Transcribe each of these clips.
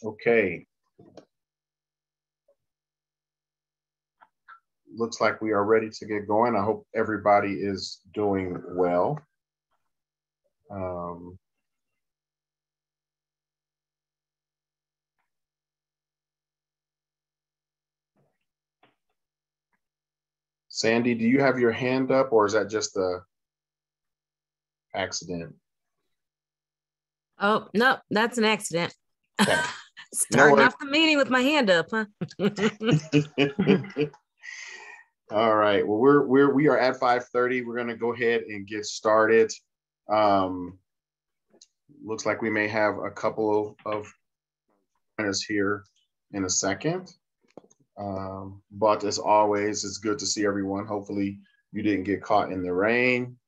Okay. Looks like we are ready to get going. I hope everybody is doing well. Sandy, do you have your hand up, or is that just a accident? Oh, no, that's an accident. Okay. Starting off the meeting with my hand up, huh? All right. Well, we are at 5:30. We're going to go ahead and get started. Looks like we may have a couple of minutes here in a second. But as always, it's good to see everyone. Hopefully you didn't get caught in the rain.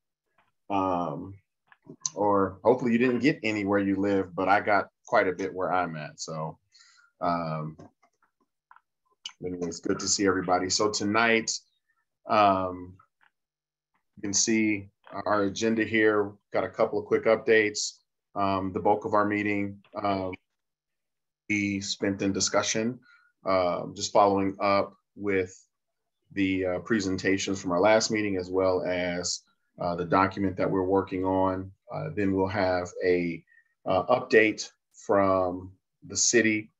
Or hopefully you didn't get anywhere you live, but I got quite a bit where I'm at. So anyway, it's good to see everybody. So tonight, you can see our agenda here. Got a couple of quick updates. The bulk of our meeting we spent in discussion, just following up with the presentations from our last meeting, as well as the document that we're working on. Then we'll have a update from the city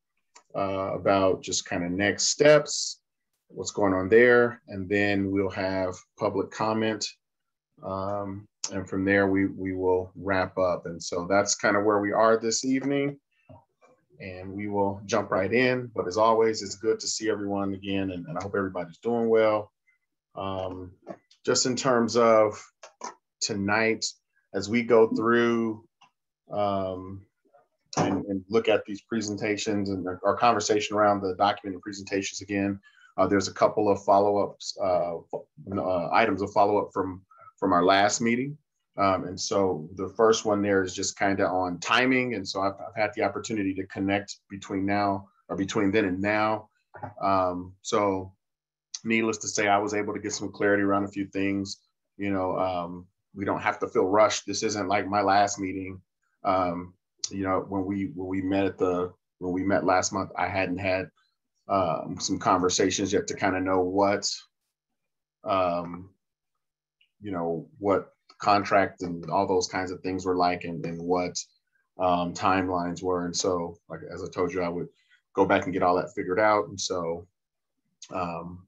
about just kind of next steps, what's going on there. And then we'll have public comment. And from there, we will wrap up. And so that's kind of where we are this evening. And we will jump right in. But as always, it's good to see everyone again. And I hope everybody's doing well. Just in terms of tonight, as we go through and look at these presentations and our conversation around the document and presentations again, there's a couple of follow-ups, items of follow-up from our last meeting. And so the first one there is just kind of on timing. And so I've had the opportunity to connect between then and now. So needless to say, I was able to get some clarity around a few things. You know, we don't have to feel rushed. This isn't like my last meeting. You know, when we met last month, I hadn't had some conversations yet to kind of know what, you know, what contract and all those kinds of things were like, and what timelines were. And so, like, as I told you, I would go back and get all that figured out. And so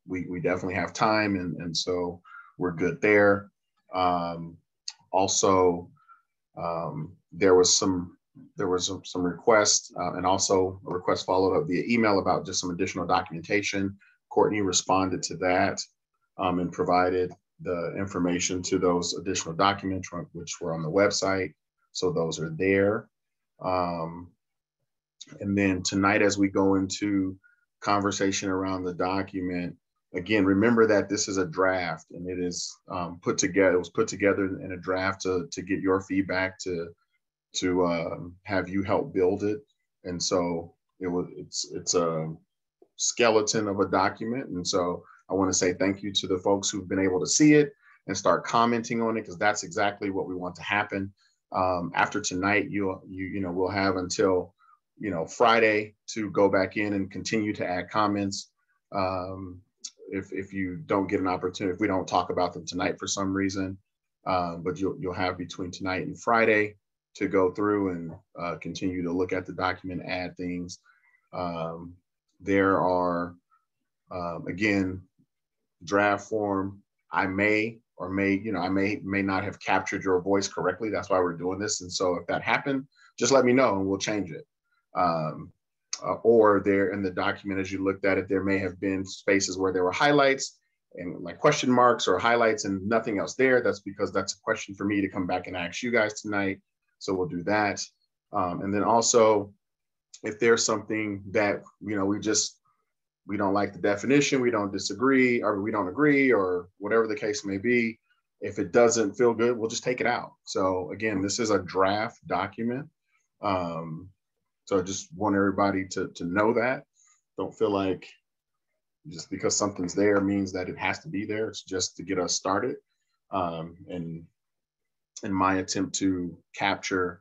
we definitely have time. And so we're good there. Also, there was some requests and also a request followed up via email about just some additional documentation. Courtney responded to that and provided the information to those additional documents, which were on the website. So those are there. And then tonight, as we go into conversation around the document, again, remember that this is a draft, and it is put together. It was put together in a draft to get your feedback, to have you help build it. And so it's a skeleton of a document. And so I want to say thank you to the folks who've been able to see it and start commenting on it, because that's exactly what we want to happen. After tonight, we'll have until Friday to go back in and continue to add comments. If you don't get an opportunity, if we don't talk about them tonight for some reason, but you'll have between tonight and Friday to go through and continue to look at the document, add things. There are Again, draft form, I may not have captured your voice correctly. That's why we're doing this. And so if that happened, just let me know and we'll change it. Or there in the document, as you looked at it, there may have been spaces where there were highlights and like question marks or highlights and nothing else there. That's because that's a question for me to come back and ask you guys tonight. So we'll do that. And then also, if there's something that, we don't like the definition, we don't disagree, or we don't agree, or whatever the case may be, if it doesn't feel good, we'll just take it out. So again, this is a draft document. So I just want everybody to know that. Don't feel like just because something's there means that it has to be there. It's just to get us started. And in my attempt to capture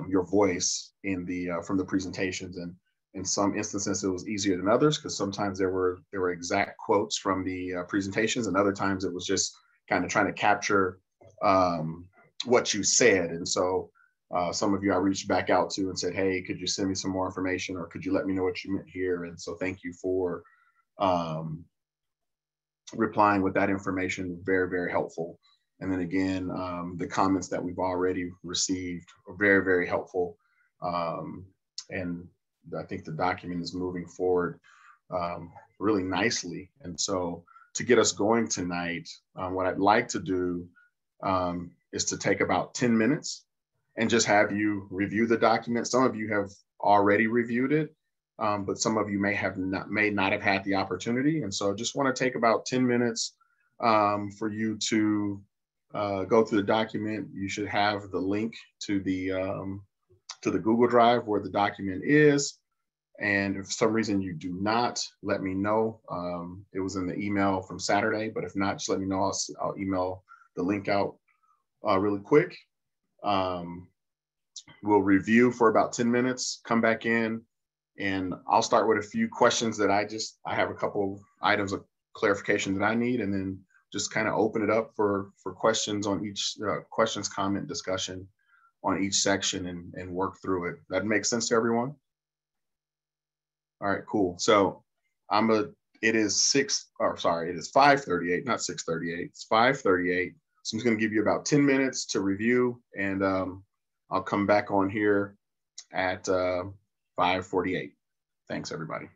your voice in from the presentations, and in some instances it was easier than others because sometimes there were exact quotes from the presentations, and other times it was just kind of trying to capture what you said. And so some of you I reached back out to and said, hey, could you send me some more information, or could you let me know what you meant here? And so thank you for replying with that information. Very, very helpful. And then again, the comments that we've already received are very, very helpful. And I think the document is moving forward really nicely. And so to get us going tonight, what I'd like to do is to take about 10 minutes and just have you review the document. Some of you have already reviewed it, but some of you may not have had the opportunity. And so I just want to take about 10 minutes for you to go through the document. You should have the link to the Google Drive where the document is. And if for some reason you do not, let me know. It was in the email from Saturday, but if not, just let me know. I'll email the link out really quick. We'll review for about 10 minutes, come back in, and I'll start with a few questions that I have a couple of items of clarification that I need, and then just kind of open it up for questions on each questions, comment, discussion on each section, and work through it. That makes sense to everyone? All right, cool. So it is 5:38, not 6:38. It's 5:38. So I'm just going to give you about 10 minutes to review, and I'll come back on here at 5:48. Thanks, everybody.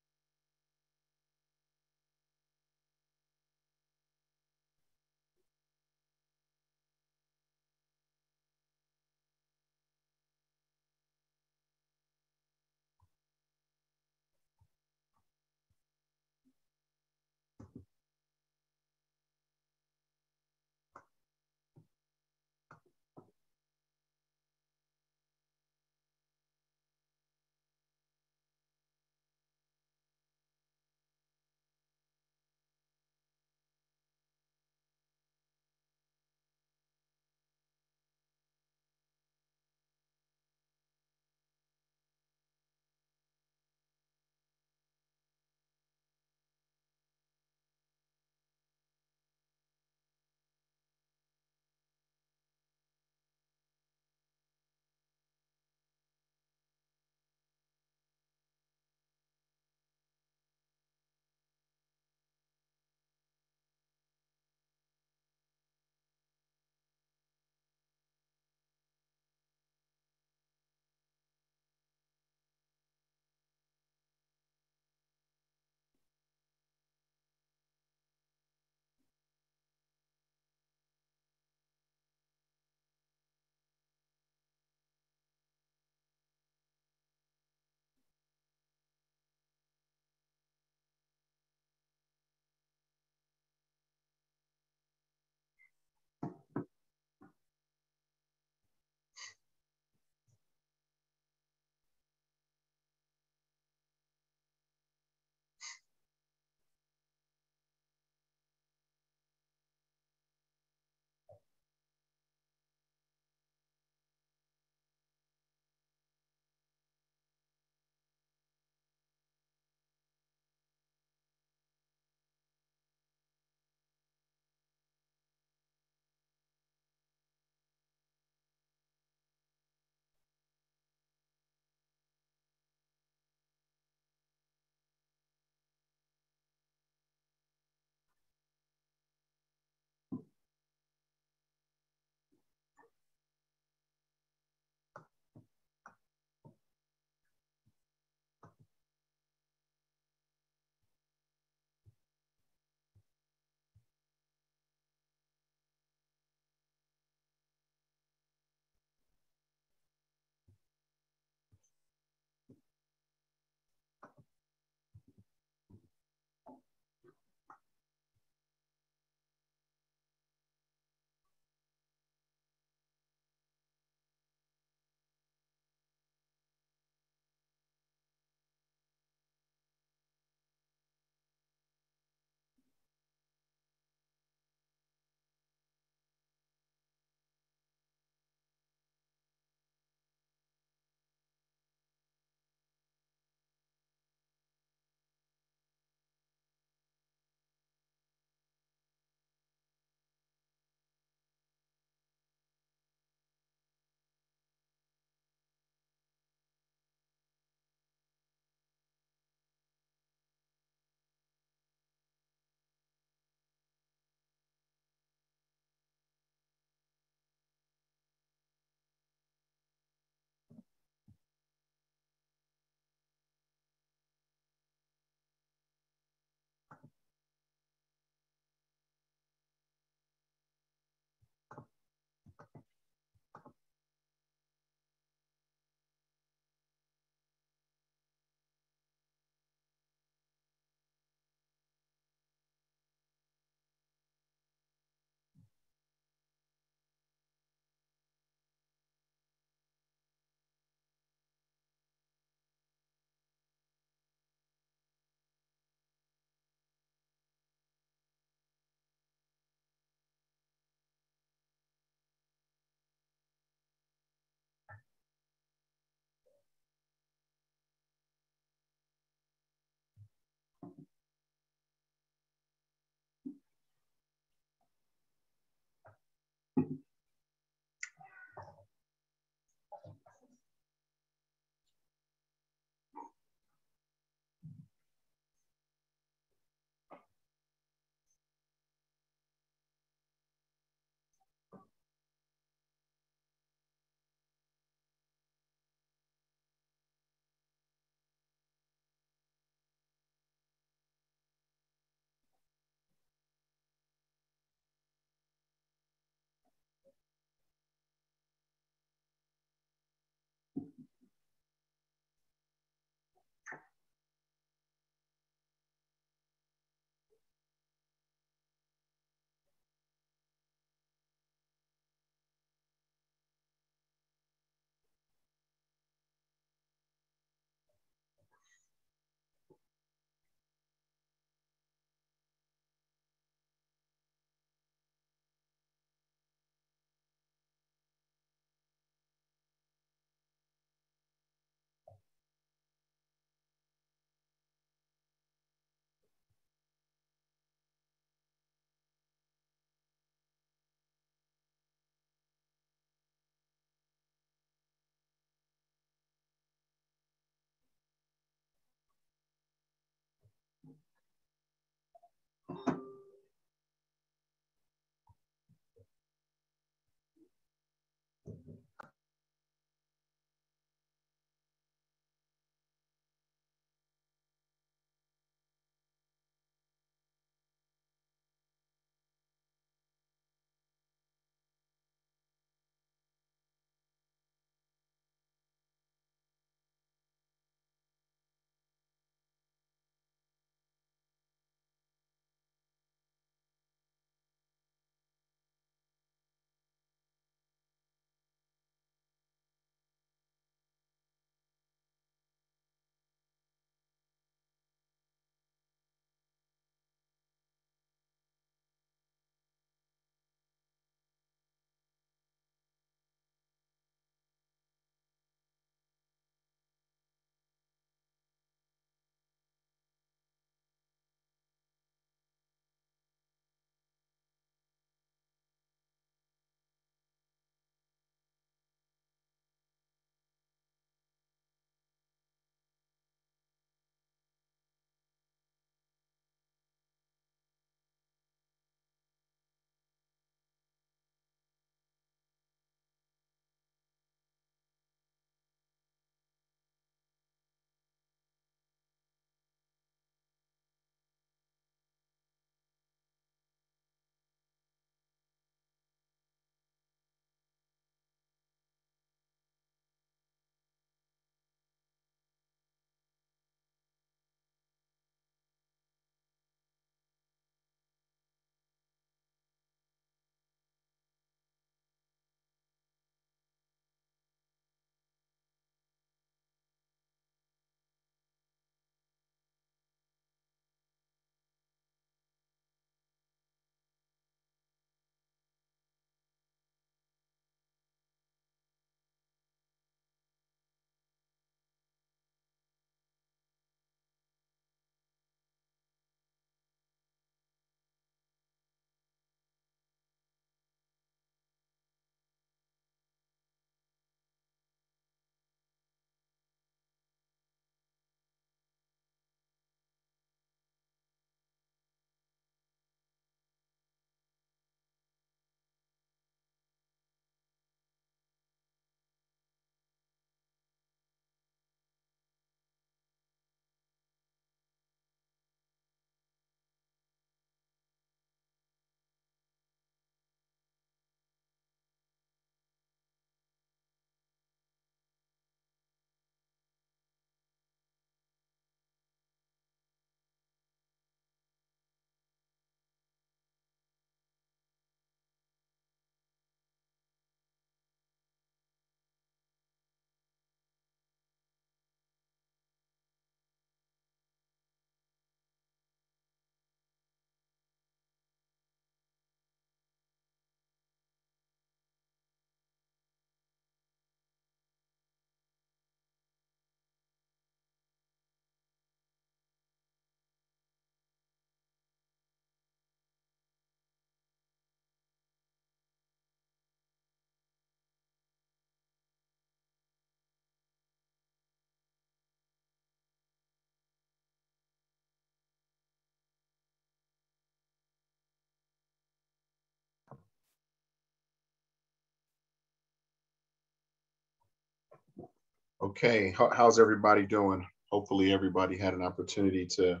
Okay, how's everybody doing? Hopefully everybody had an opportunity to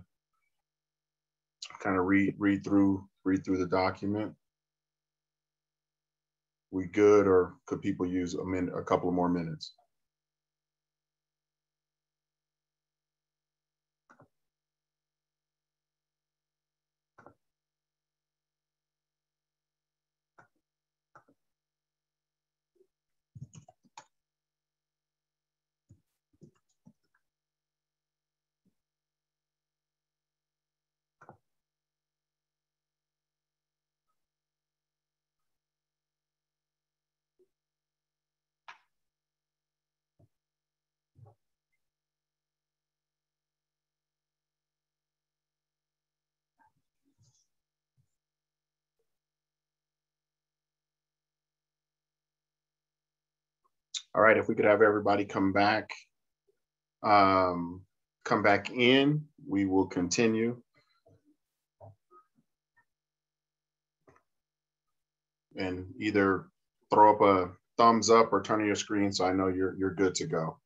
kind of read through the document. We good, or could people use a couple of more minutes? All right, if we could have everybody come back in, we will continue. And either throw up a thumbs up or turn on your screen so I know you're good to go.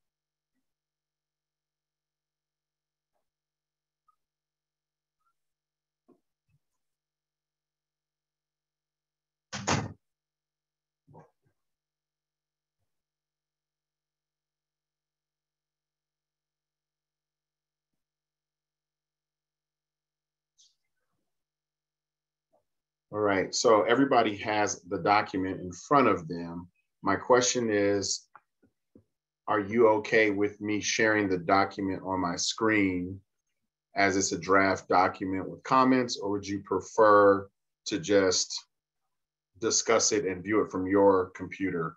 All right, so everybody has the document in front of them. My question is, are you okay with me sharing the document on my screen as it's a draft document with comments, or would you prefer to just discuss it and view it from your computer?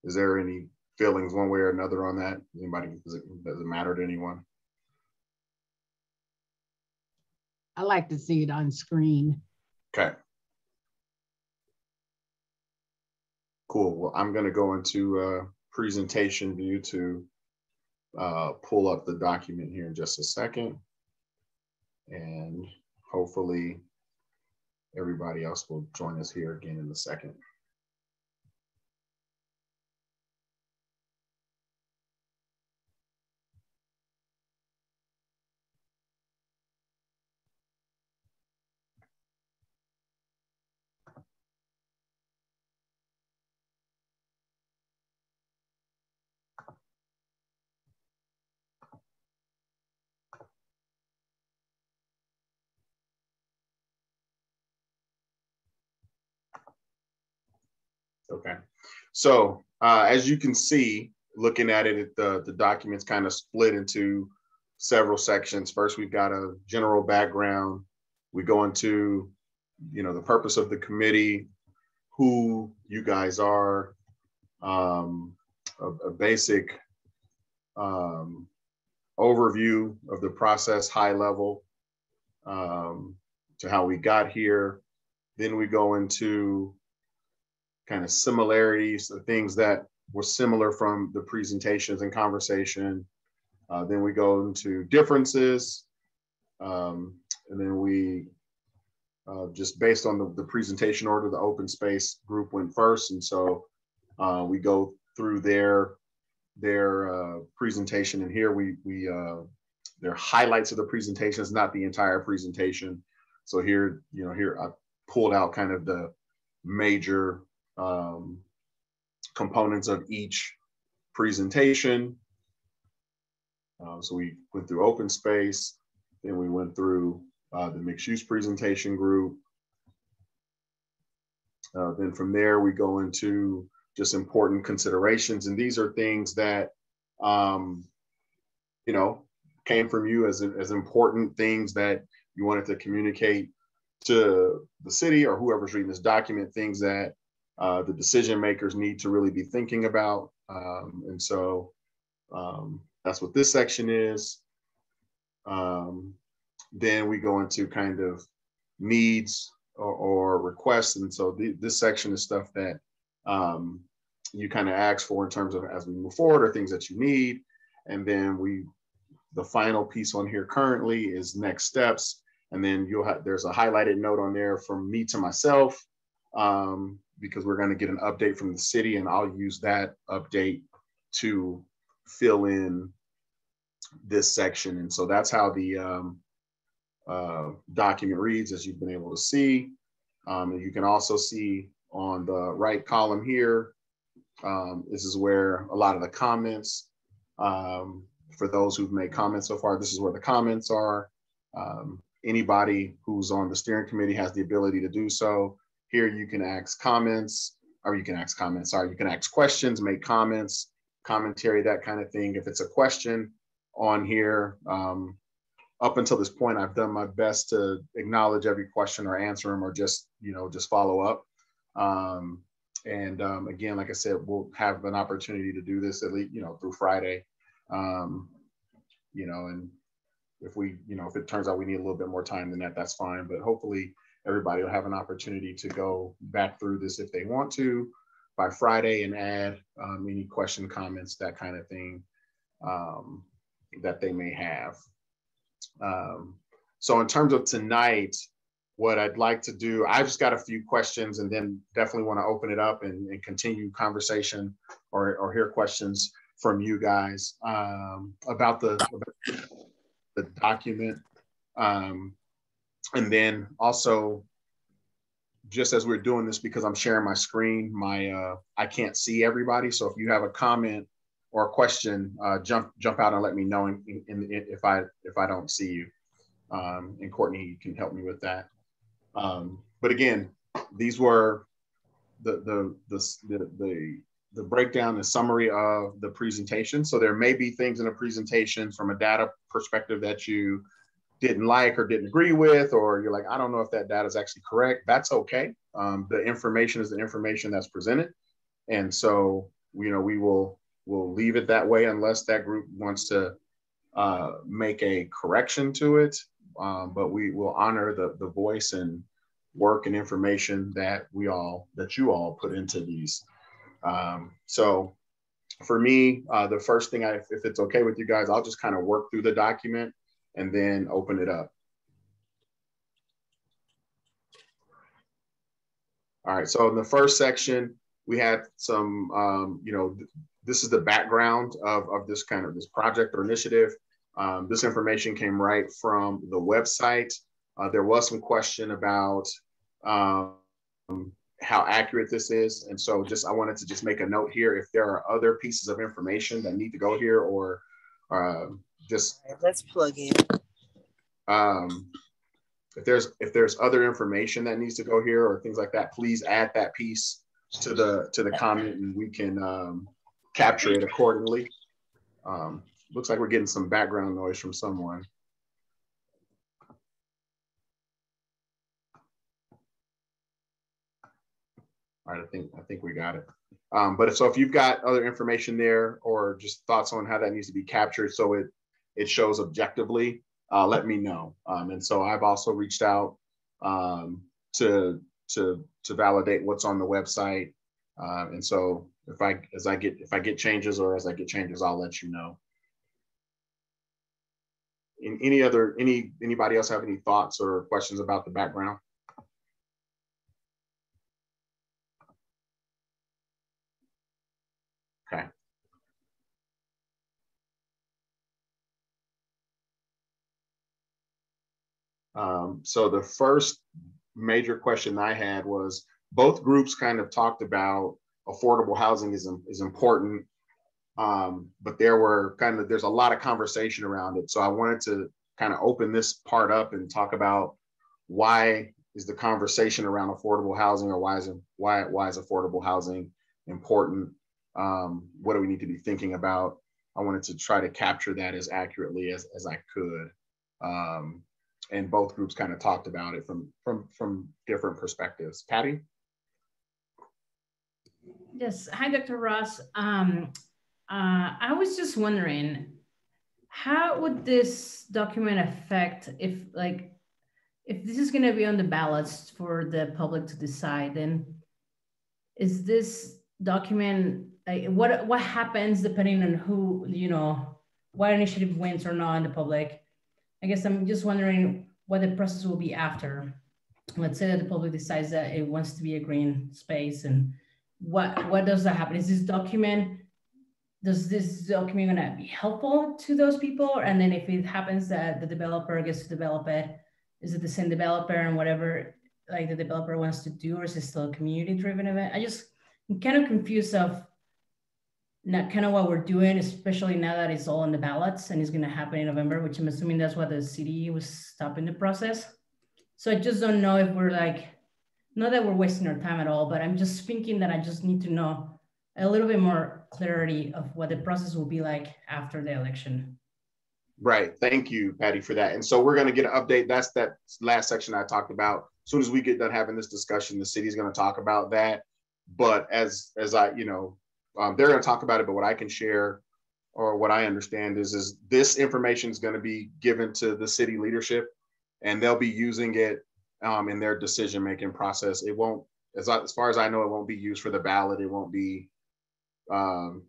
Is there any feelings one way or another on that? Anybody, does it matter to anyone? I like to see it on screen. Okay. Cool. Well, I'm going to go into presentation view to pull up the document here in just a second. And hopefully everybody else will join us here again in a second. Okay, so as you can see, looking at it, the document's kind of split into several sections. First, we've got a general background. We go into, the purpose of the committee, who you guys are, a basic overview of the process, high level, to how we got here. Then we go into kind of similarities, the things that were similar from the presentations and conversation. Then we go into differences. And then we, just based on the presentation order, the open space group went first. And so we go through their presentation. And here their highlights of the presentation is not the entire presentation. So here, here I pulled out kind of the major components of each presentation. So we went through open space, then we went through the mixed use presentation group. Then from there, we go into just important considerations. And these are things that, came from you as important things that you wanted to communicate to the city or whoever's reading this document, things that the decision makers need to really be thinking about. And so that's what this section is. Then we go into kind of needs or requests. And so this section is stuff that you kind of ask for in terms of as we move forward, or things that you need. And then the final piece on here currently is next steps. And then there's a highlighted note on there from me to myself, because we're going to get an update from the city, and I'll use that update to fill in this section. And so that's how the document reads, as you've been able to see. And you can also see on the right column here, this is where a lot of the comments, for those who've made comments so far, this is where the comments are. Anybody who's on the steering committee has the ability to do so. Here you can ask comments, or you can ask comments, sorry, you can ask questions, make comments, commentary, that kind of thing. If it's a question on here, up until this point, I've done my best to acknowledge every question or answer them, or just, just follow up. Again, like I said, we'll have an opportunity to do this at least, through Friday. And if we, if it turns out we need a little bit more time than that, that's fine. But hopefully everybody will have an opportunity to go back through this if they want to by Friday and add any question, comments, that kind of thing that they may have. So in terms of tonight, what I'd like to do, I've just got a few questions, and then definitely want to open it up and continue conversation or hear questions from you guys about the document. And then also, just as we're doing this, because I'm sharing my screen, I can't see everybody. So if you have a comment or a question, jump out and let me know if I don't see you. And Courtney, you can help me with that. But again, these were the breakdown and summary of the presentation. So there may be things in a presentation from a data perspective that you didn't like or didn't agree with, or you're like, I don't know if that data is actually correct. That's okay. The information is the information that's presented. And so, we'll leave it that way unless that group wants to make a correction to it. But we will honor the voice and work and information that you all put into these. So for me, the first thing, if it's okay with you guys, I'll just kind of work through the document and then open it up. All right, so in the first section, we had some, this is the background of this project or initiative. This information came right from the website. There was some question about how accurate this is. And so I wanted to just make a note here. If there are other pieces of information that need to go here, or let's plug in. If there's other information that needs to go here or things like that, please add that piece to the comment, and we can capture it accordingly. Looks like we're getting some background noise from someone. All right, I think we got it. But if you've got other information there, or just thoughts on how that needs to be captured so it shows objectively, let me know. And so I've also reached out to validate what's on the website. And so if I get changes, I'll let you know. Anybody else have any thoughts or questions about the background? Okay. So the first major question I had was, both groups kind of talked about affordable housing is important, but there's a lot of conversation around it. So I wanted to kind of open this part up and talk about why is the conversation around affordable housing, or why is affordable housing important? What do we need to be thinking about? I wanted to try to capture that as accurately as I could. And both groups kind of talked about it from different perspectives. Patty? Yes, hi, Dr. Ross. I was just wondering, how would this document affect if this is going to be on the ballots for the public to decide? Then is this document, what happens depending on who, what initiative wins or not in the public? I guess I'm just wondering what the process will be after. Let's say that the public decides that it wants to be a green space, and what does that happen? Is this document does this document gonna be helpful to those people? And then if it happens that the developer gets to develop it, is it the same developer and whatever like the developer wants to do, or is it still a community-driven event? I'm kind of confused of not kind of what we're doing, especially now that it's all on the ballots and it's gonna happen in November, which I'm assuming that's why the city was stopping the process. So I just don't know if we're like, not that we're wasting our time at all, but I'm just thinking that I just need to know a little bit more clarity of what the process will be like after the election. Right. Thank you, Patty, for that. And so we're going to get an update. That's that last section I talked about. As soon as we get done having this discussion, the city's going to talk about that. But as I, they're going to talk about it. But what I can share, or what I understand, is this information is going to be given to the city leadership, and they'll be using it in their decision-making process. It won't, as far as I know, it won't be used for the ballot. It won't be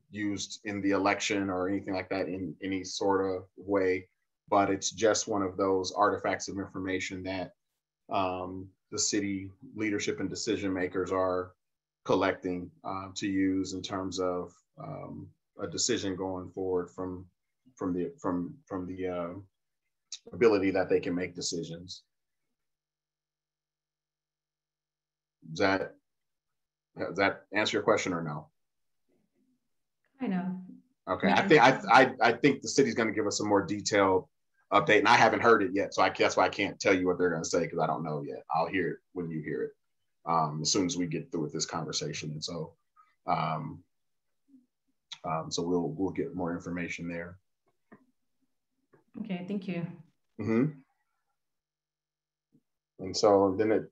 used in the election or anything like that in any sort of way, but it's just one of those artifacts of information that the city leadership and decision makers are collecting to use in terms of a decision going forward from the ability that they can make decisions. Does that answer your question or no? I know. Okay, I think the city's going to give us a more detailed update, and I haven't heard it yet, so that's why I can't tell you what they're going to say, because I don't know yet. I'll hear it when you hear it, as soon as we get through with this conversation. And so, so we'll get more information there. Okay, thank you. Mm-hmm. And so then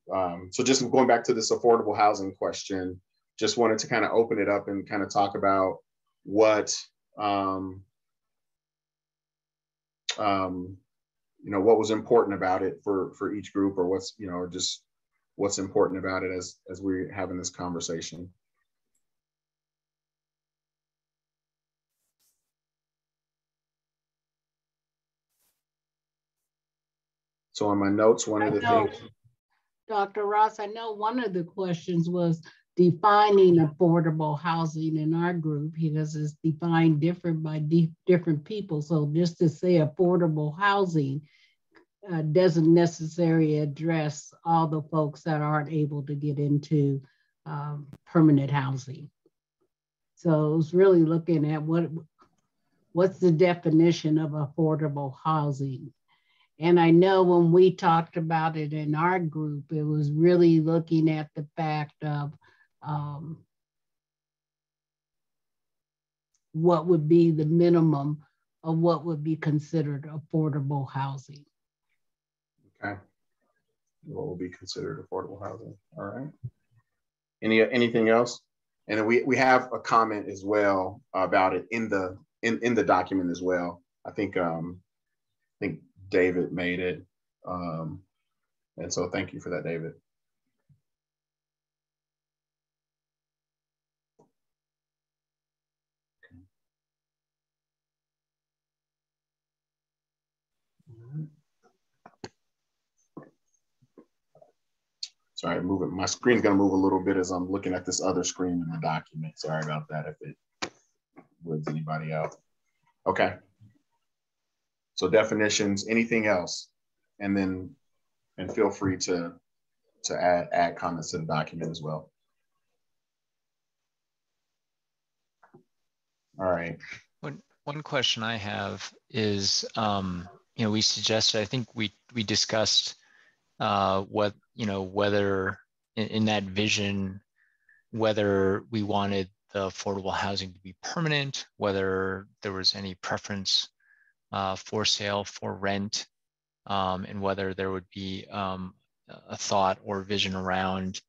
so just going back to this affordable housing question, just wanted to kind of open it up and kind of talk about what what was important about it for each group, or what's just what's important about it as we're having this conversation. So in my notes, one of the things, Dr. Ross, I know one of the questions was defining affordable housing in our group, because it's defined different by different people. So just to say affordable housing doesn't necessarily address all the folks that aren't able to get into permanent housing. So it was really looking at what's the definition of affordable housing. And I know when we talked about it in our group, it was really looking at the fact of what would be the minimum of what would be considered affordable housing. Okay. What will be considered affordable housing? All right. Anything else? And then we have a comment as well about it in the document as well. I think David made it, and so thank you for that, David. Sorry, my screen's gonna move a little bit as I'm looking at this other screen in the document. Sorry about that if it weirds anybody out. Okay. So definitions, anything else? And feel free to add comments to the document as well. All right. One question I have is, we suggested, I think we discussed whether in that vision, whether we wanted the affordable housing to be permanent, whether there was any preference for sale, for rent, and whether there would be a thought or vision around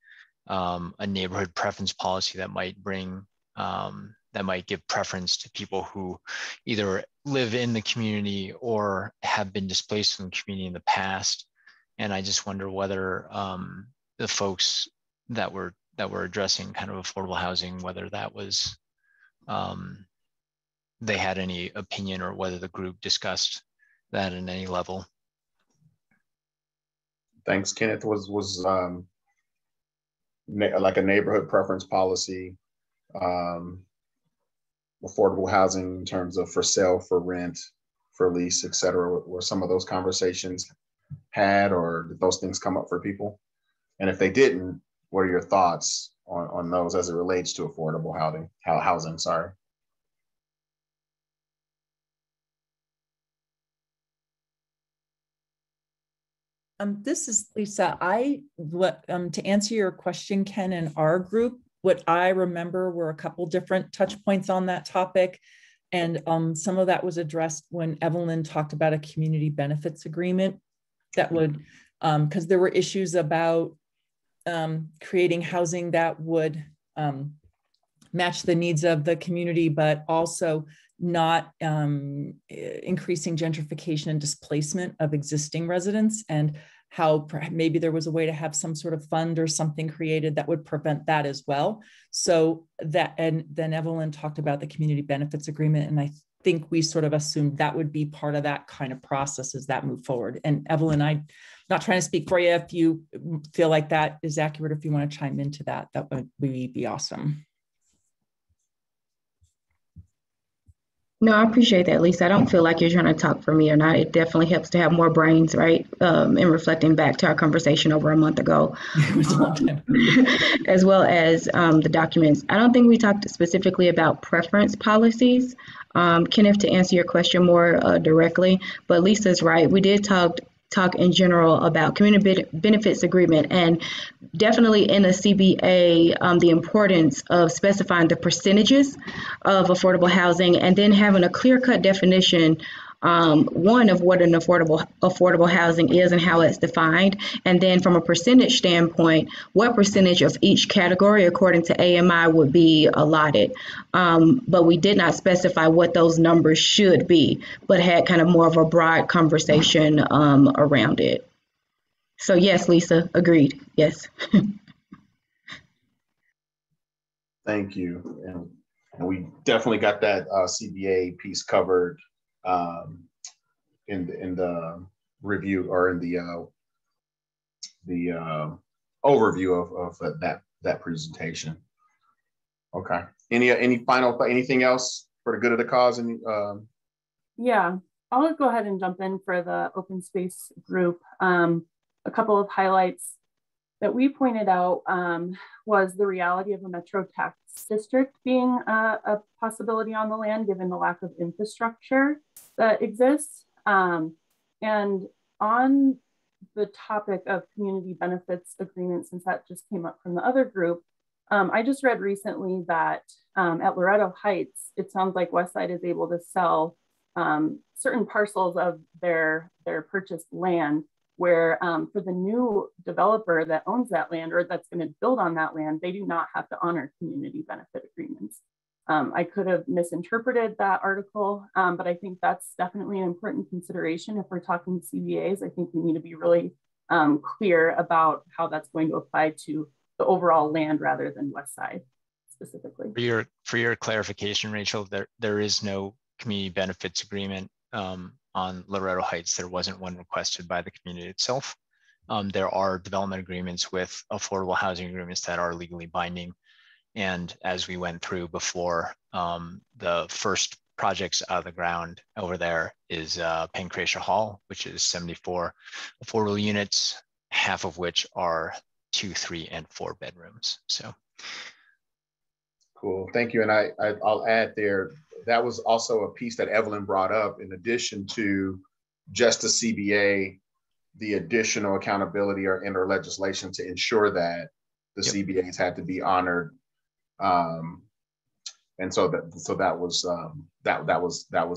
a neighborhood preference policy that might bring that might give preference to people who either live in the community or have been displaced from the community in the past. And I just wonder whether the folks that were addressing kind of affordable housing, whether that was they had any opinion, or whether the group discussed that at any level. Thanks, Kenneth. Was like a neighborhood preference policy. affordable housing in terms of for sale, for rent, for lease, et cetera? Were some of those conversations had, or did those things come up for people? And if they didn't, what are your thoughts on those as it relates to affordable housing, sorry. This is Lisa. To answer your question, Ken, in our group, what I remember were a couple different touch points on that topic. And some of that was addressed when Evelyn talked about a community benefits agreement that would, because there were issues about creating housing that would match the needs of the community, but also not increasing gentrification and displacement of existing residents, and how maybe there was a way to have some sort of fund or something created that would prevent that as well. So that, and then Evelyn talked about the community benefits agreement, and I think we sort of assumed that would be part of that kind of process as that moved forward. And Evelyn, I'm not trying to speak for you. If you feel like that is accurate, if you want to chime into that, that would be awesome. No, I appreciate that, Lisa. I don't feel like you're trying to talk for me or not. It definitely helps to have more brains, right? And reflecting back to our conversation over a month ago, as well as the documents. I don't think we talked specifically about preference policies, Kenneth, to answer your question more directly, but Lisa's right. We did talk in general about community benefits agreement, and definitely in a CBA, the importance of specifying the percentages of affordable housing, and then having a clear-cut definition, one of what an affordable housing is and how it's defined, and then from a percentage standpoint, what percentage of each category according to AMI would be allotted. But we did not specify what those numbers should be, but had kind of more of a broad conversation around it. So yes, Lisa, agreed. Yes. Thank you. And we definitely got that CBA piece covered in the review, or in the overview of that presentation. Okay. Anything else for the good of the cause? Yeah, I'll go ahead and jump in for the open space group. A couple of highlights that we pointed out was the reality of a metro tax district being a possibility on the land, given the lack of infrastructure that exists. And on the topic of community benefits agreements, since that just came up from the other group, I just read recently that at Loretto Heights, it sounds like Westside is able to sell certain parcels of their purchased land, where for the new developer that owns that land or that's going to build on that land, they do not have to honor community benefit agreements. I could have misinterpreted that article, but I think that's definitely an important consideration. If we're talking CBAs, I think we need to be really clear about how that's going to apply to the overall land rather than Westside specifically. For your clarification, Rachel, there is no community benefits agreement on Loretto Heights. There wasn't one requested by the community itself. There are development agreements with affordable housing agreements that are legally binding. And as we went through before, the first projects out of the ground over there is Pancratia Hall, which is 74 affordable units, half of which are 2, 3, and 4 bedrooms. So. Cool, thank you. And I'll add there, that was also a piece that Evelyn brought up, in addition to just the CBA, the additional accountability or inner legislation to ensure that the CBAs had to be honored. And so that was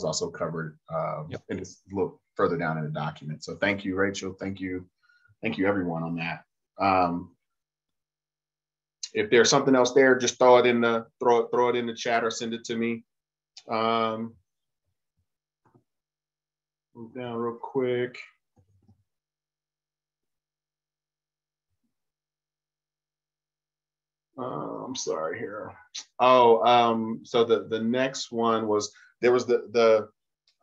also covered and it's a little further down in the document. So thank you, Rachel. Thank you everyone on that. If there's something else there, just throw it in the chat or send it to me. Move down real quick. I'm sorry here. So the next one was, there was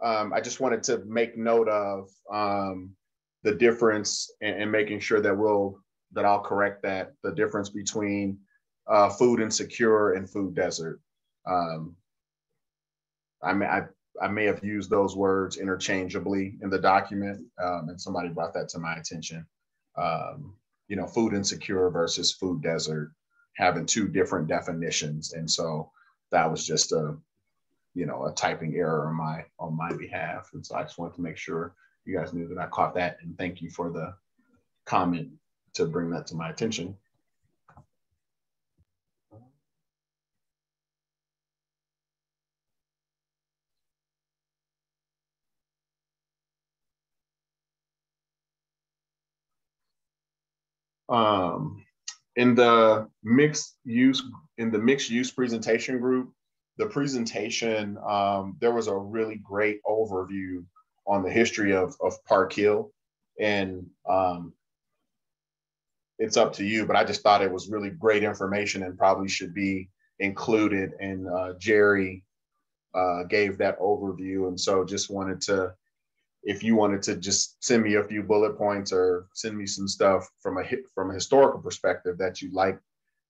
I just wanted to make note of the difference and making sure that I'll correct that, the difference between food insecure and food desert. I may have used those words interchangeably in the document, and somebody brought that to my attention. Food insecure versus food desert, having two different definitions. And so that was just a typing error on my behalf. And so I just wanted to make sure you guys knew that I caught that, and thank you for the comment to bring that to my attention. In the mixed use presentation group, the presentation, there was a really great overview on the history of Park Hill, and it's up to you, but I just thought it was really great information and probably should be included. And Jerry gave that overview, and so just wanted to, if you wanted to just send me a few bullet points or send me some stuff from a historical perspective that you like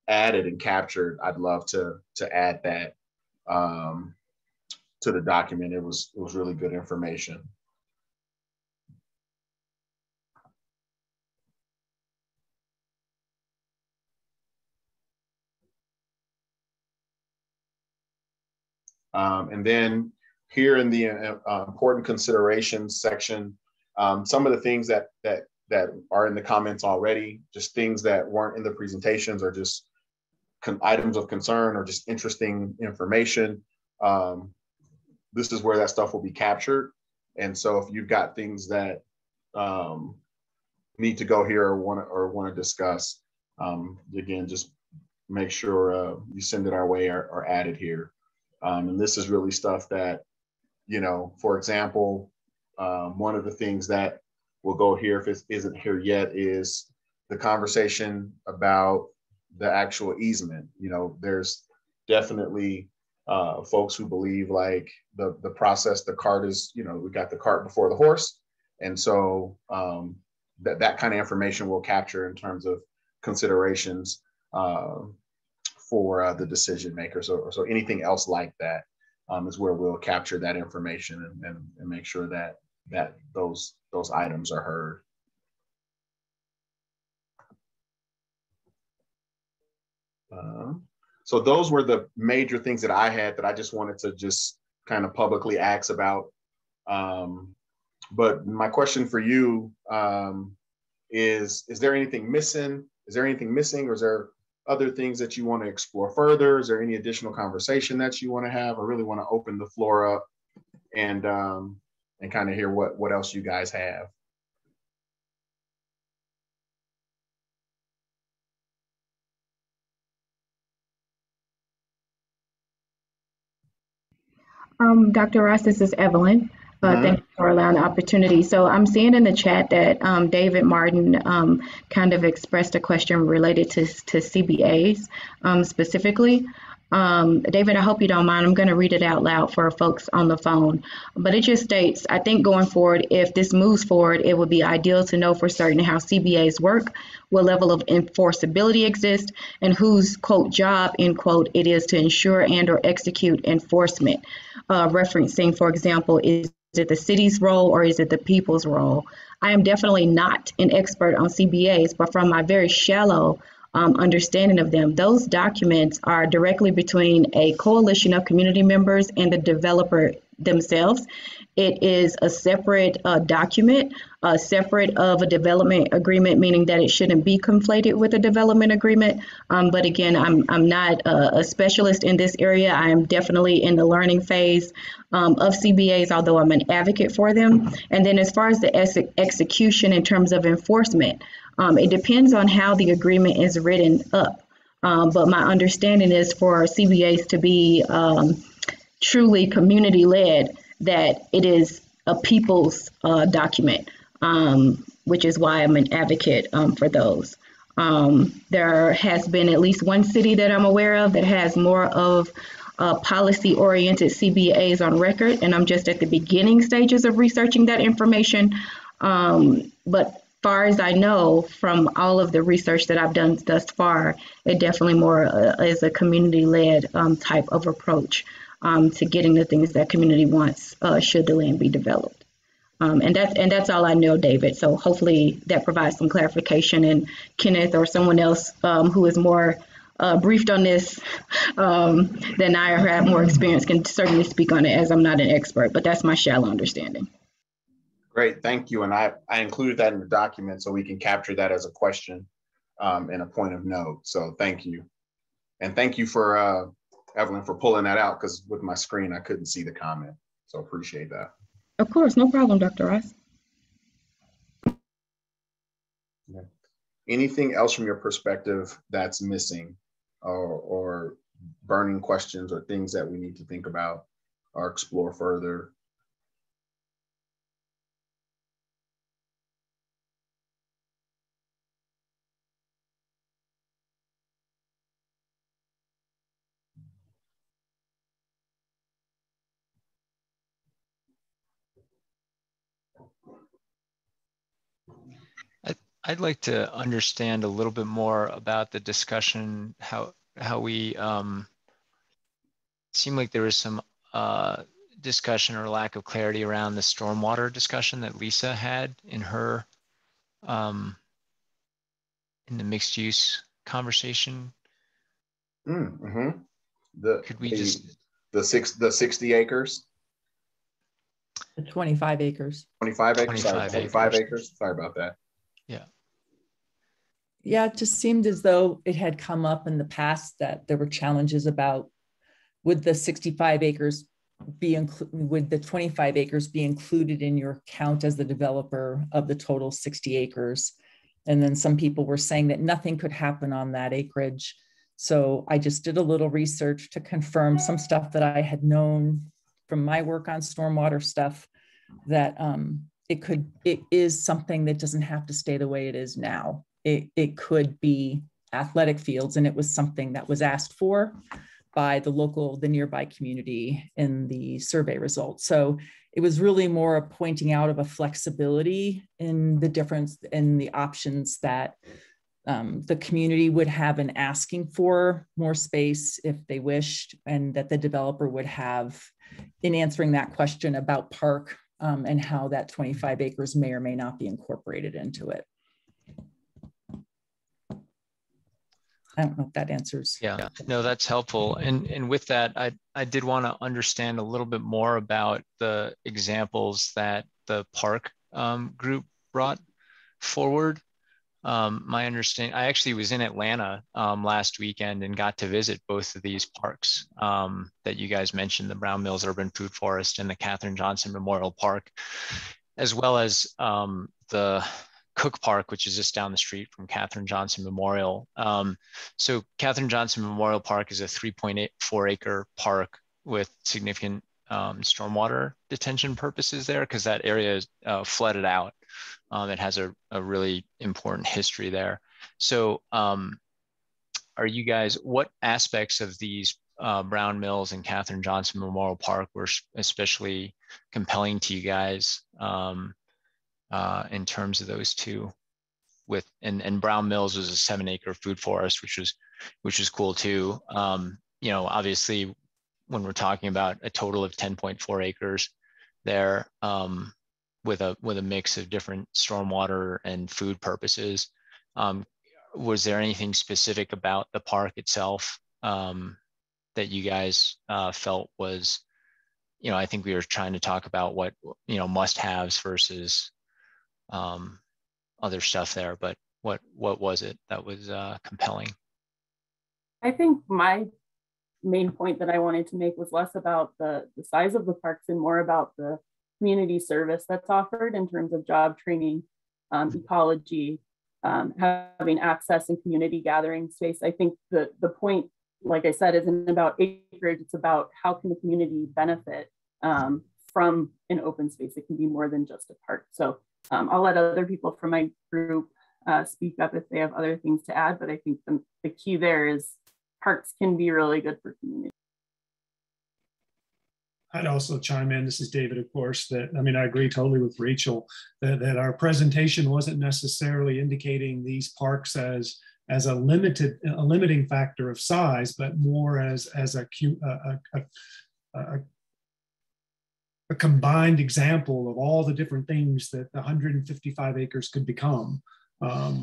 added and captured, I'd love to add that to the document. It was really good information. And then here in the important considerations section, some of the things that are in the comments already, just things that weren't in the presentations or just items of concern or just interesting information. This is where that stuff will be captured. And so if you've got things that need to go here or want to discuss, again, just make sure you send it our way or add it here. And this is really stuff that, for example, one of the things that will go here if it isn't here yet is the conversation about the actual easement. There's definitely folks who believe like the process, the cart is, we got the cart before the horse. And so that kind of information we'll capture in terms of considerations for the decision makers. So anything else like that is where we'll capture that information and make sure that those items are heard. So those were the major things that I had that I just wanted to just kind of publicly ask about. But my question for you is there anything missing? Is there anything missing, or is there other things that you want to explore further? Is there any additional conversation that you want to have? I really want to open the floor up and kind of hear what else you guys have. Dr. Ross, this is Evelyn. Thank you for allowing the opportunity. So I'm seeing in the chat that David Martin kind of expressed a question related to CBAs specifically. David, I hope you don't mind. I'm going to read it out loud for folks on the phone. But it just states, I think going forward, if this moves forward, it would be ideal to know for certain how CBAs work, what level of enforceability exists, and whose, quote, job, end quote, it is to ensure and or execute enforcement. Referencing, for example, is it the city's role or is it the people's role? I am definitely not an expert on CBAs, but from my very shallow understanding of them, those documents are directly between a coalition of community members and the developer themselves. It is a separate document, separate of a development agreement, meaning that it shouldn't be conflated with a development agreement. But again, I'm not a specialist in this area. I am definitely in the learning phase of CBAs, although I'm an advocate for them. And then as far as the execution in terms of enforcement, it depends on how the agreement is written up. But my understanding is for CBAs to be truly community-led, that it is a people's document, which is why I'm an advocate for those. There has been at least one city that I'm aware of that has more of policy-oriented CBAs on record, and I'm just at the beginning stages of researching that information. But far as I know, from all of the research that I've done thus far, it definitely more is a community-led type of approach. to getting the things that community wants should the land be developed. And that's all I know, David. So hopefully that provides some clarification, and Kenneth or someone else who is more briefed on this than I or have more experience can certainly speak on it, as I'm not an expert, but that's my shallow understanding. Great, thank you. And I included that in the document so we can capture that as a question and a point of note. So thank you. And thank you for Evelyn for pulling that out, because with my screen, I couldn't see the comment. So appreciate that. Of course, no problem, Dr. Ross. Anything else from your perspective that's missing, or burning questions, or things that we need to think about or explore further? I'd like to understand a little bit more about the discussion, how we seemed like there was some discussion or lack of clarity around the stormwater discussion that Lisa had in her in the mixed use conversation. Mm-hmm. Could we just the 60 acres? The 25 acres. 25 acres. 25 acres. Sorry about that. Yeah. Yeah, it just seemed as though it had come up in the past that there were challenges about would the 65 acres be would the 25 acres be included in your count as the developer of the total 60 acres? And then some people were saying that nothing could happen on that acreage. So I just did a little research to confirm some stuff that I had known from my work on stormwater stuff, that it is something that doesn't have to stay the way it is now. It could be athletic fields, and it was something that was asked for by the nearby community in the survey results. So it was really more a pointing out of a flexibility in the difference in the options that the community would have in asking for more space if they wished, and that the developer would have in answering that question about park and how that 25 acres may or may not be incorporated into it. I don't know if that answers. Yeah, no, that's helpful. And with that, I did want to understand a little bit more about the examples that the park group brought forward. My understanding, I actually was in Atlanta last weekend and got to visit both of these parks that you guys mentioned, the Brown Mills Urban Food Forest and the Katherine Johnson Memorial Park, as well as the Cook Park, which is just down the street from Katherine Johnson Memorial. So Katherine Johnson Memorial Park is a 3.84 acre park with significant stormwater detention purposes there, because that area is flooded out. It has a really important history there. So are you guys, what aspects of these Brown Mills and Katherine Johnson Memorial Park were especially compelling to you guys in terms of those two? And Brown Mills was a 7 acre food forest, which was cool too. You know, obviously when we're talking about a total of 10.4 acres there, with a mix of different stormwater and food purposes, was there anything specific about the park itself that you guys felt was, you know, I think we were trying to talk about what, you know, must-haves versus other stuff there, but what was it that was compelling? I think my main point that I wanted to make was less about the size of the parks and more about the community service that's offered in terms of job training, ecology, having access and community gathering space. I think the point, like I said, isn't about acreage, it's about how can the community benefit from an open space. It can be more than just a park. So I'll let other people from my group speak up if they have other things to add, but I think the key there is parks can be really good for community. I'd also chime in, this is David, of course, that, I mean, I agree totally with Rachel that our presentation wasn't necessarily indicating these parks as a limiting factor of size, but more as a a combined example of all the different things that the 155 acres could become.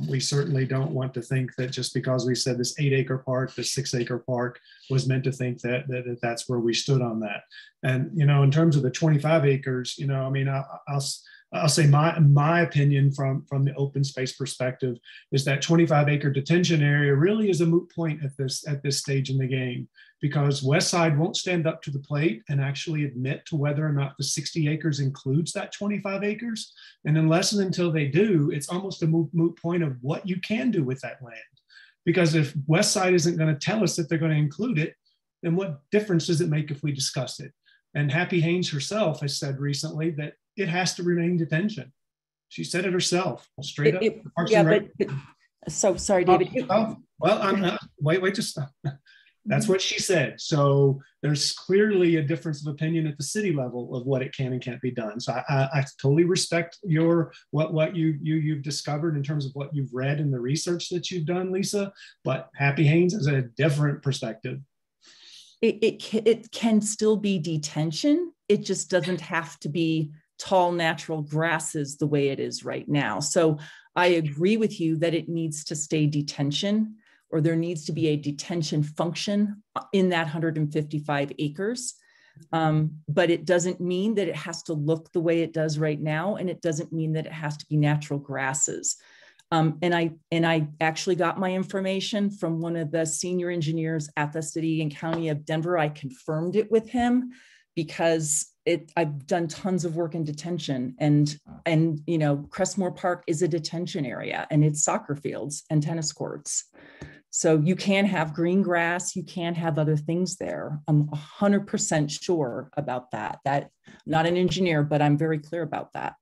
We certainly don't want to think that just because we said this 8-acre park, this 6-acre park was meant to think that that's where we stood on that. And, you know, in terms of the 25 acres, you know, I mean, I'll say my opinion from the open space perspective is that 25-acre detention area really is a moot point at this stage in the game, because Westside won't stand up to the plate and actually admit to whether or not the 60 acres includes that 25 acres. And unless and until they do, it's almost a moot point of what you can do with that land. Because if Westside isn't going to tell us that they're going to include it, then what difference does it make if we discuss it? And Happy Haynes herself has said recently that it has to remain detention. She said it herself, straight up. So sorry, David. Wait, just stop. That's what she said. So there's clearly a difference of opinion at the city level of what it can and can't be done. So I totally respect what you've discovered in terms of what you've read and the research that you've done, Lisa. But Happy Haynes has a different perspective. It can still be detention. It just doesn't have to be tall natural grasses the way it is right now. So I agree with you that it needs to stay detention, or there needs to be a detention function in that 155 acres. But it doesn't mean that it has to look the way it does right now. And it doesn't mean that it has to be natural grasses. And I actually got my information from one of the senior engineers at the city and county of Denver. I confirmed it with him because I've done tons of work in detention, and you know, Crestmore Park is a detention area, and it's soccer fields and tennis courts. So you can have green grass, you can have other things there. I'm 100% sure about that. That, not an engineer, but I'm very clear about that.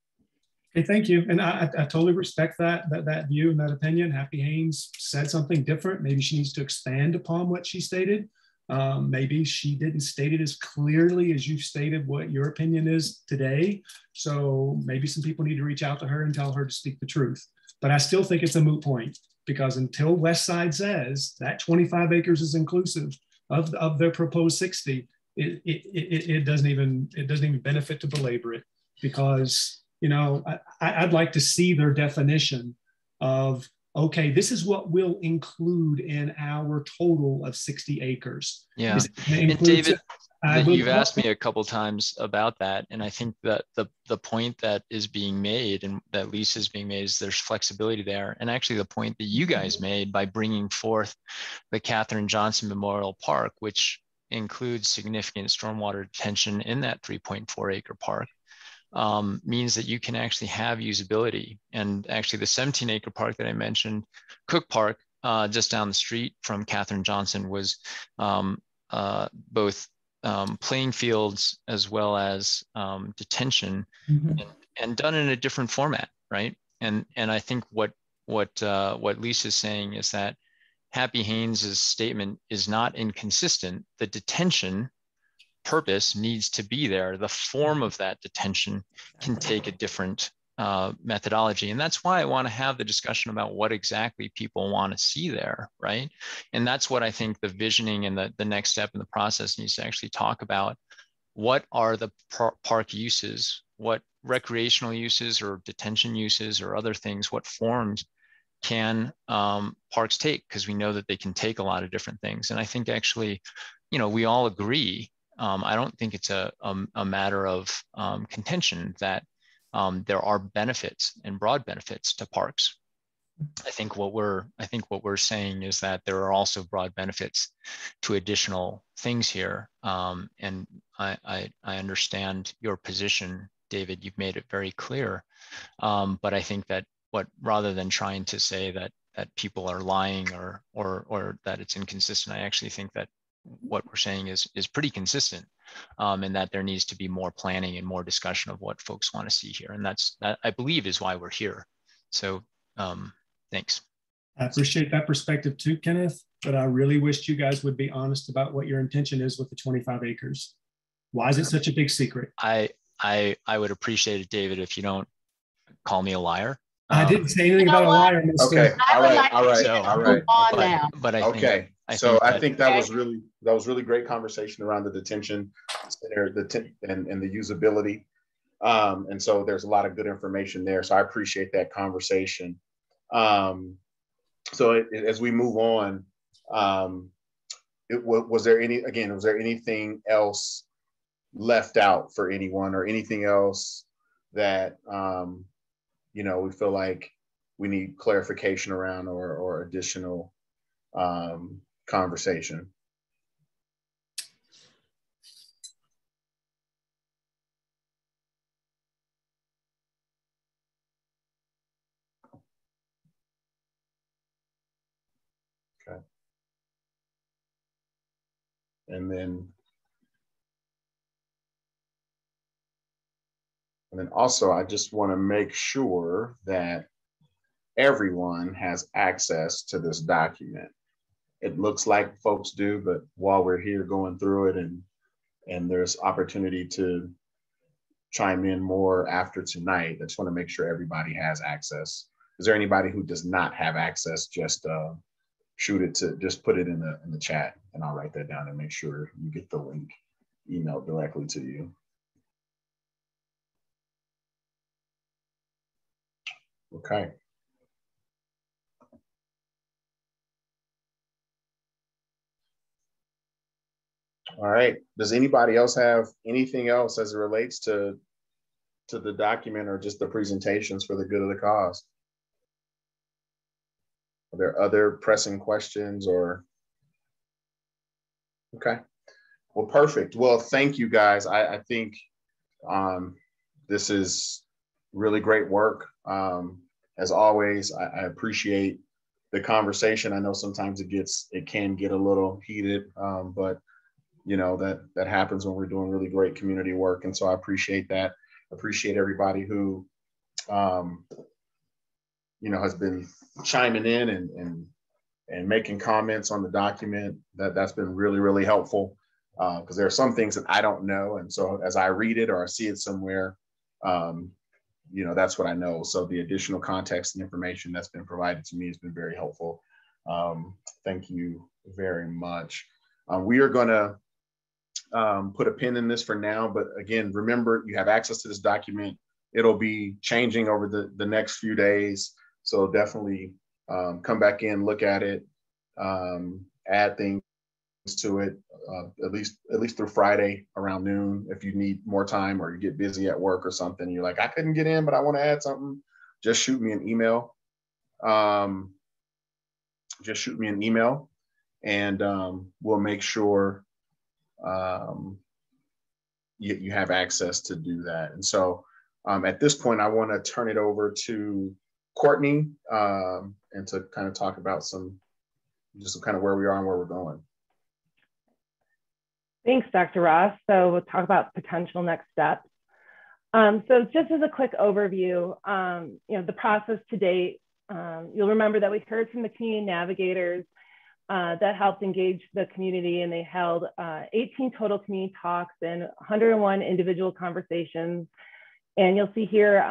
Okay, thank you. And I totally respect that view and that opinion. Happy Haynes said something different. Maybe she needs to expand upon what she stated. Maybe she didn't state it as clearly as you stated what your opinion is today. So maybe some people need to reach out to her and tell her to speak the truth. But I still think it's a moot point, because until Westside says that 25 acres is inclusive of their proposed 60, it doesn't even benefit to belabor it, because, you know, I'd like to see their definition of, okay, this is what we'll include in our total of 60 acres. Yeah, and David, you've asked me a couple times about that, and I think that the point that is being made and that Lisa is being made is there's flexibility there. And actually the point that you guys made by bringing forth the Katherine Johnson Memorial Park, which includes significant stormwater detention in that 3.4 acre park, means that you can actually have usability. And actually the 17 acre park that I mentioned, Cook Park, just down the street from Katherine Johnson, was both playing fields as well as detention, and done in a different format, right? And I think what Lisa's saying is that Happy Haynes's statement is not inconsistent. The detention purpose needs to be there. The form of that detention can take a different methodology. And that's why I want to have the discussion about what exactly people want to see there, right? And that's what I think the visioning and the next step in the process needs to actually talk about. What are the park uses? What recreational uses or detention uses or other things, what forms can parks take? Because we know that they can take a lot of different things. And I think actually, you know, we all agree. I don't think it's a matter of contention that there are benefits and broad benefits to parks. I think what we're saying is that there are also broad benefits to additional things here. And I understand your position, David. You've made it very clear. But I think that rather than trying to say that people are lying or that it's inconsistent, I actually think that what we're saying is pretty consistent, and that there needs to be more planning and more discussion of what folks want to see here. And that I believe is why we're here. So thanks. I appreciate that perspective too, Kenneth, but I really wished you guys would be honest about what your intention is with the 25 acres. Why is it such a big secret? I would appreciate it, David, if you don't call me a liar. I didn't say anything about a liar. Okay. All right. But I I think that was really great conversation around the detention center, and the usability. And so there's a lot of good information there. So I appreciate that conversation. So as we move on, was there anything else left out for anyone, or anything else that we feel like we need clarification around, or additional conversation? Okay. And then also, I just want to make sure that everyone has access to this document. It looks like folks do, but while we're here going through it, and there's opportunity to chime in more after tonight, I just want to make sure everybody has access. Is there anybody who does not have access? Just just put it in the chat, and I'll write that down and make sure you get the link emailed directly to you. Okay. All right. Does anybody else have anything else as it relates to the document, or just the presentations for the good of the cause? Are there other pressing questions, or? Okay. Well, perfect. Well, thank you guys. I think this is really great work. As always, I appreciate the conversation. I know sometimes it can get a little heated, but that happens when we're doing really great community work. And so I appreciate that. Appreciate everybody who, has been chiming in and making comments on the document. That's been really, really helpful, because there are some things that I don't know. And so as I read it or I see it somewhere, that's what I know. So the additional context and information that's been provided to me has been very helpful. Thank you very much. We are going to put a pin in this for now, but again, remember, you have access to this document. It'll be changing over the next few days. So definitely come back in, look at it, add things to it, at least through Friday around noon. If you need more time, or you get busy at work or something, you're like, I couldn't get in, but I want to add something, just shoot me an email. And we'll make sure you have access to do that. And so at this point, I want to turn it over to Courtney, and to kind of talk about just kind of where we are and where we're going. Thanks, Dr. Ross. So we'll talk about potential next steps. So just as a quick overview, the process to date, you'll remember that we heard from the community navigators that helped engage the community, and they held 18 total community talks and 101 individual conversations. And you'll see here,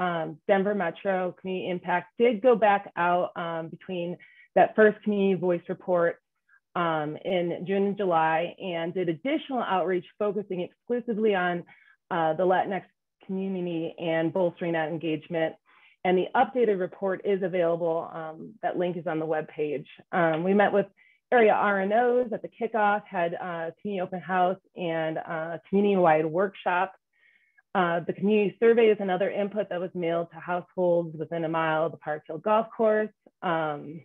Denver Metro Community Impact did go back out between that first community voice report in June and July, and did additional outreach focusing exclusively on the Latinx community and bolstering that engagement. And the updated report is available. That link is on the webpage. We met with area RNOs at the kickoff, had a community open house and a community-wide workshop. The community survey is another input that was mailed to households within a mile of the Park Hill Golf Course. And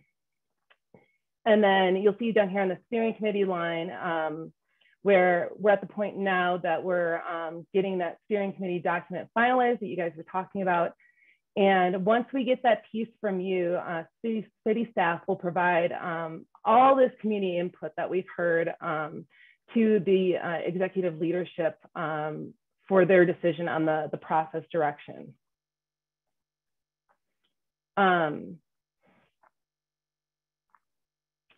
then you'll see down here on the steering committee line, where we're at the point now that we're getting that steering committee document finalized that you guys were talking about. And once we get that piece from you, city staff will provide all this community input that we've heard to the executive leadership for their decision on the process direction.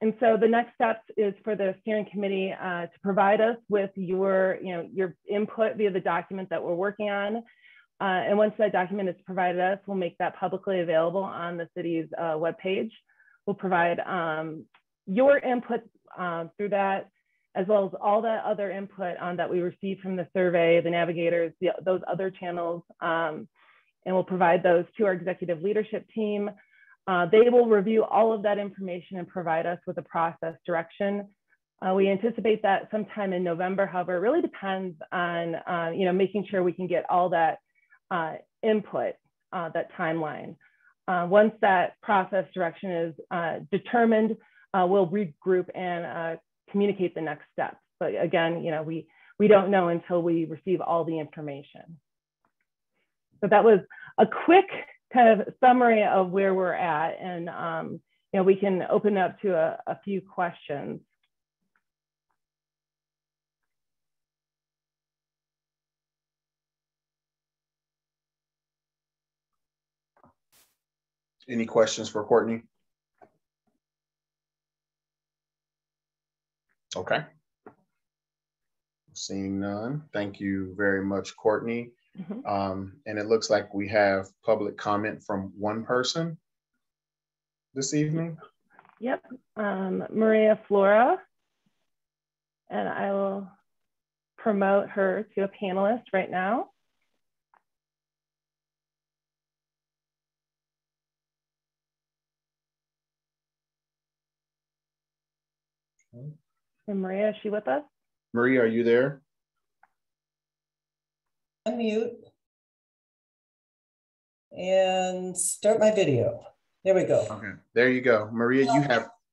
And so the next step is for the steering committee to provide us with your input via the document that we're working on. And once that document is provided us, we'll make that publicly available on the city's webpage. We'll provide your input through that, as well as all that other input that we received from the survey, the navigators, those other channels, and we'll provide those to our executive leadership team. They will review all of that information and provide us with a process direction. We anticipate that sometime in November. However, it really depends on making sure we can get all that input, that timeline. Once that process direction is determined, we'll regroup and communicate the next steps. But again, we don't know until we receive all the information. So that was a quick kind of summary of where we're at, and we can open up to a few questions. Any questions for Courtney? Okay. Seeing none. Thank you very much, Courtney. And it looks like we have public comment from one person this evening. Yep, Maria Flora, and I will promote her to a panelist right now. And Maria, is she with us? Maria, are you there? Unmute and start my video. There we go. Okay, there you go. Maria,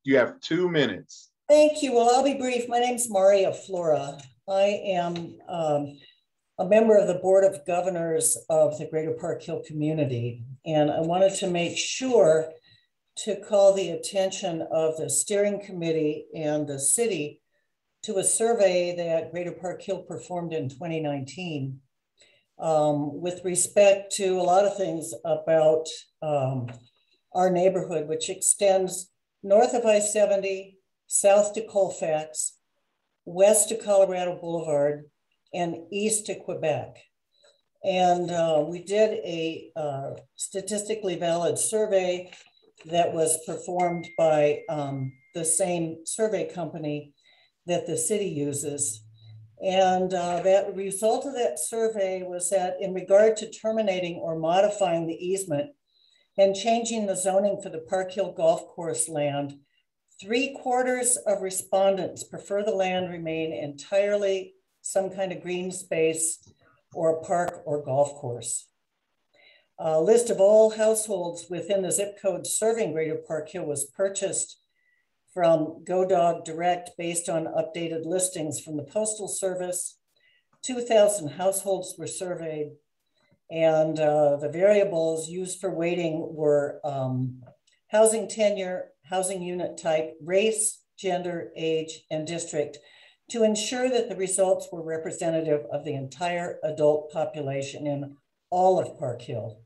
you have 2 minutes. Thank you. Well, I'll be brief. My name's Maria Flora. I am a member of the Board of Governors of the Greater Park Hill community, and I wanted to make sure to call the attention of the steering committee and the city to a survey that Greater Park Hill performed in 2019 with respect to a lot of things about our neighborhood, which extends north of I-70, south to Colfax, west to Colorado Boulevard, and east to Quebec. And we did a statistically valid survey that was performed by the same survey company that the city uses. And that result of that survey was that in regard to terminating or modifying the easement and changing the zoning for the Park Hill Golf Course land, 3/4 of respondents prefer the land remain entirely some kind of green space or a park or golf course. A list of all households within the zip code serving Greater Park Hill was purchased from GoDog Direct based on updated listings from the Postal Service. 2,000 households were surveyed, and the variables used for weighting were housing tenure, housing unit type, race, gender, age, and district to ensure that the results were representative of the entire adult population in all of Park Hill.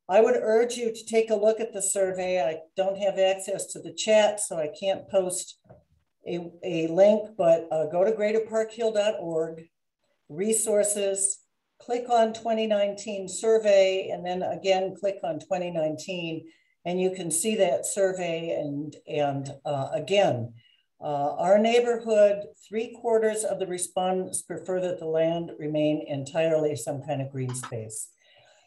I would urge you to take a look at the survey. I don't have access to the chat, so I can't post a link, but go to greaterparkhill.org, resources, click on 2019 survey, and then again, click on 2019, and you can see that survey. And again, our neighborhood, 3/4 of the respondents prefer that the land remain entirely some kind of green space.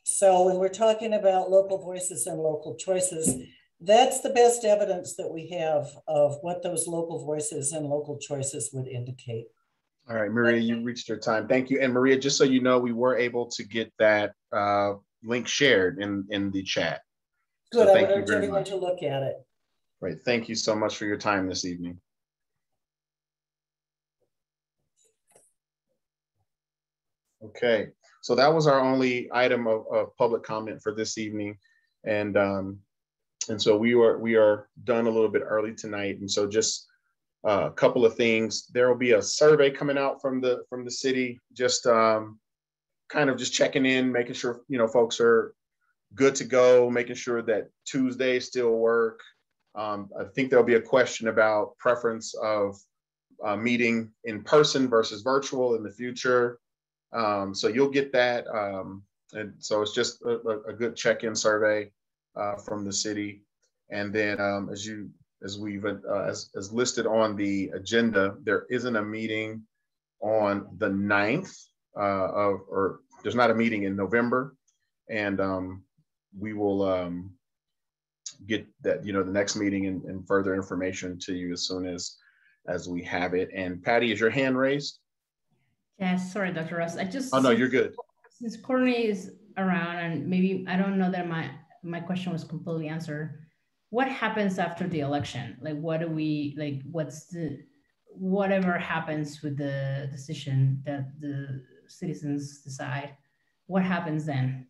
So when we're talking about local voices and local choices, that's the best evidence that we have of what those local voices and local choices would indicate. All right, Maria, you reached your time. Thank you. And Maria, just so you know, we were able to get that link shared in the chat. Good, so I would urge everyone to look at it. Great, thank you so much for your time this evening. Okay, so that was our only item of public comment for this evening. And so we are done a little bit early tonight. And so just a couple of things. There will be a survey coming out from the city, just kind of just checking in, making sure folks are good to go, making sure that Tuesdays still work. I think there'll be a question about preference of meeting in person versus virtual in the future. So you'll get that. And so it's just a good check-in survey from the city. And then as you as we've as listed on the agenda, there isn't a meeting on the 9th or there's not a meeting in November, and we will get that, the next meeting and further information to you as soon as we have it. And Patty, is your hand raised? Yes, sorry, Dr. Ross. I just— Oh no, you're good. Since Courtney is around, and maybe I don't know that my question was completely answered. What happens after the election? Like, what do we, like, whatever happens with the decision that the citizens decide, what happens then?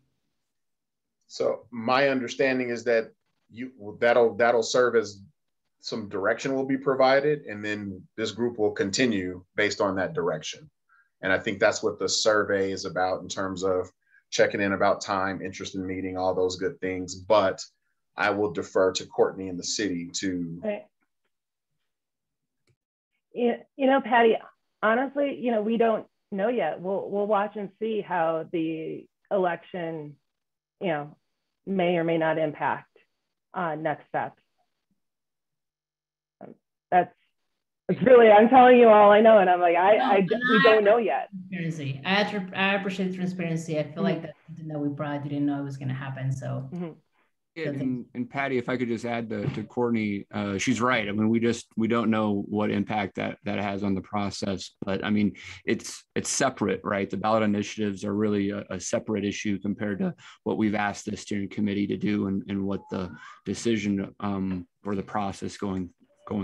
So my understanding is that that'll serve as some direction will be provided, and then this group will continue based on that direction. And I think that's what the survey is about, in terms of checking in about time, interest in meeting, all those good things. But I will defer to Courtney and the city to. Right. Patty, honestly, we don't know yet. We'll watch and see how the election, may or may not impact next steps. It's really, I'm telling you all I know, and I'm like, we don't know yet. Transparency. I appreciate transparency. I feel like that's something that we probably didn't know was going to happen. So. And Patty, if I could just add to Courtney, she's right. I mean, we don't know what impact that has on the process, but I mean, it's separate, right? The ballot initiatives are really a separate issue compared to what we've asked the steering committee to do and what the decision or the process going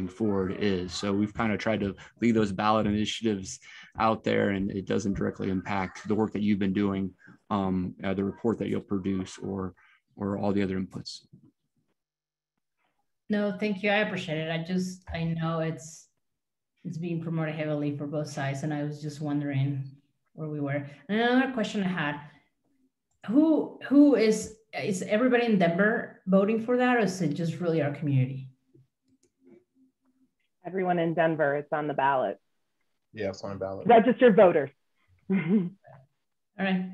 forward is. So we've kind of tried to leave those ballot initiatives out there, and it doesn't directly impact the work that you've been doing, the report that you'll produce, or all the other inputs. No, thank you. I appreciate it. I know it's being promoted heavily for both sides, and I was just wondering where we were. And another question I had: who is everybody in Denver voting for that, or is it just really our community? Everyone in Denver, it's on the ballot. Yeah, it's on the ballot. Registered voters. All right.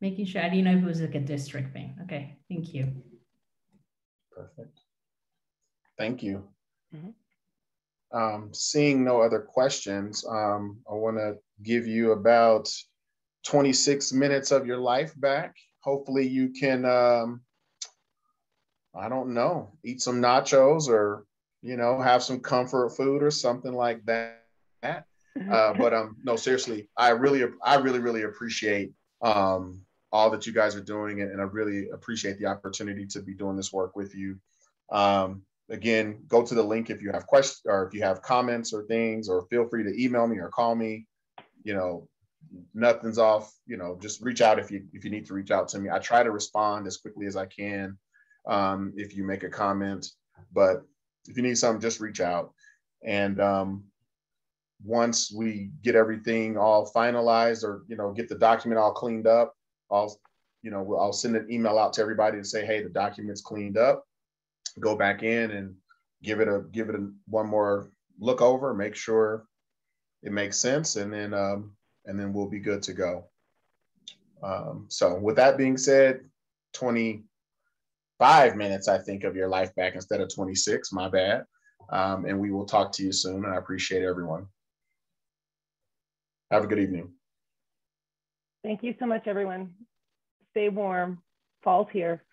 Making sure. I didn't know if it was like a district thing. Okay, thank you. Perfect. Thank you. Seeing no other questions, I want to give you about 26 minutes of your life back. Hopefully you can, I don't know, eat some nachos or, have some comfort food or something like that. But no, seriously, I really appreciate all that you guys are doing, and I really appreciate the opportunity to be doing this work with you. Again, go to the link if you have questions or if you have comments or things, or feel free to email me or call me. Nothing's off. Just reach out if you need to reach out to me. I try to respond as quickly as I can if you make a comment, but if you need something, just reach out. And once we get everything all finalized, or get the document all cleaned up, I'll send an email out to everybody to say, hey, the document's cleaned up. Go back in and give it one more look over, make sure it makes sense, and then we'll be good to go. So with that being said, 25 minutes, I think, of your life back instead of 26, my bad. And we will talk to you soon, and I appreciate everyone. Have a good evening. Thank you so much, everyone. Stay warm. Fall's here.